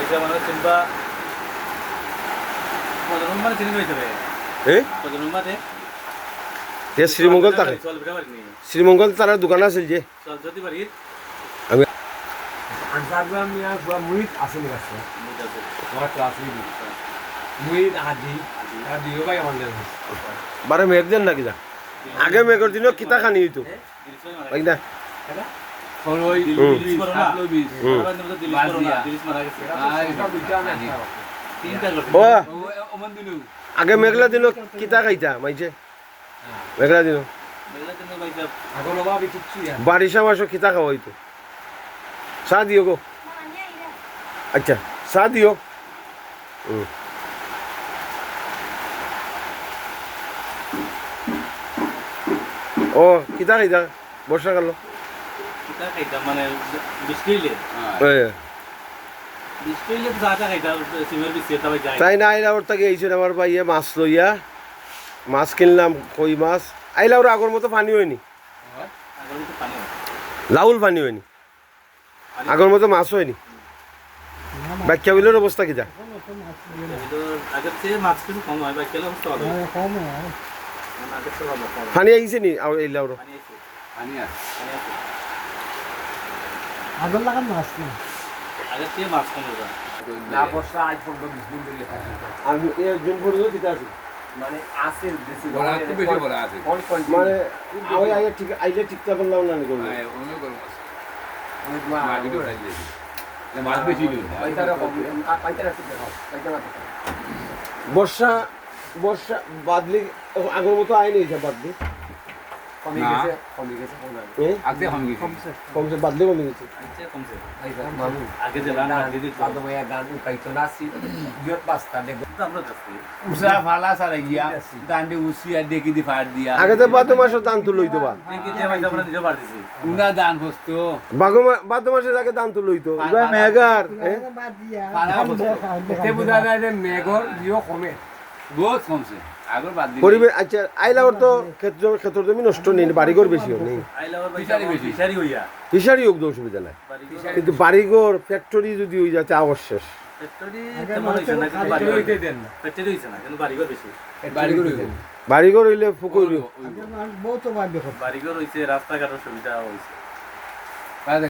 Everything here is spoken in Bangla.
পয়সা মানে চিনবা প্রজন্ম মানে চিনি হইছে রে প্রজন্ম মানে যে শ্রীমঙ্গল থাকে শ্রীমঙ্গল তার দোকান আছে যে চল যদি পারি আমি আনসারগ্রাম মিয়া পুরা মুইত আছে নি আছে আমার ক্লাস নি মুইত আদি আদিও ভাই আমাদের বারে মেঘ দেন নাকি যা আগে মেঘর দিনও কিতা খানি হইতো ভাই না ওই দিলিস করো না দিলিস করো না দিলিস মারা গেছে তিনটা করতে ও ওমন দিনু আগে মেঘলা দিনও কিতা খাইতা মাইছে মেঘলা দিনও মেলা দিন পয়সা আগো লবা বিচ্ছি বারিশা মাসও কিতা খাওয়া হইতো চা দিও গো আচ্ছা চা দিও ও কিতা খাইতা বর্ষাকাল কিতা খাইতা মানে বিস্কিলে বিস্কিলে জায়গা খাইতা সিমের বিস্কিট তবে যাই তাই না আইলা ওর থেকে এইছে আমার ভাইয়ে মাছ লইয়া মাছ কিনলাম কই মাছ আইলা ওর আগর মতো পানি হয়নি আগের তো পানি লাউল পানি হয়নি আগর মতো মাছ হয়নি ব্যাখ্যা বিলের অবস্থা কিতা আগের চেয়ে মাছ কিছু কম হয় বা কেলে অবস্থা ভালো কম হয় আগের চেয়ে ভালো কম পানি আইছে নি এই লাউর পানি আছে পানি আছে আগর লাগান মাছ না আগের চেয়ে মাছ কম হবে না বর্ষা আজ পর্যন্ত 20 দিন ধরে আমি একজন পর্যন্ত কিতা আছে মানে আছে বেশি বড় আছে বেশি বড় আছে মানে ওই আইলে ঠিক আইলে ঠিকটা বললাম না নি করব হ্যাঁ অন্য করব ওই মাছ দিও রাই দিয়েছি মাছ বেশি দিও পয়সাটা কম পয়সাটা ঠিক দাও পয়সাটা বর্ষা বর্ষা বাদলি আগর মতো আইনি হিসাব বাদলি কমে না। গেছে কমে গেছে কোন আগে কম গেছে কমছে বাদলি কমে গেছে আচ্ছা কমছে পয়সা মানু আগে যে লান আগে দিত বাদ ভাইয়া গান উঠাইতো না সি ইয়ত পাস্তা দেখো আমরা যাচ্ছি উসা ফালা সারা গিয়া দান্ডে উসিয়া দেখি দি ফাড় দিয়া আগে তো বাদ মাসের দান তো লইতো বা দেখি যে ভাই আমরা নিজে পার দিছি উনা দান বস্তু বাদ মাসের আগে দান তো লইতো মেগার বাদ দিয়া ফালা বস্তু তে বুঝা যায় যে মেঘর জিও কমে বহুত কমছে আগর বাদ দি পরিবেশ আচ্ছা আইলাওর তো ক্ষেত্র জমি নষ্ট নেই বাড়িঘর বেশি নেই আইলাওর ভাই ফিশারি বেশি। ফিশারি হইয়া ফিশারি হোক তো অসুবিধা নাই বাড়ি কিন্তু বাড়িঘর ফ্যাক্টরি যদি হয়ে যাচ্ছে আবশ্যক ফ্যাক্টরি তেমন হইছে না কিন্তু বাড়ি হইতে দেন না ফ্যাক্টরি হইছে না কিন্তু বাড়িঘর বেশি বাড়ি করে বাড়িঘর হইলে ফুকই আগের মানুষ বহুত বাদ দেখো বাড়িঘর হইছে রাস্তাঘাটের সুবিধা হইছে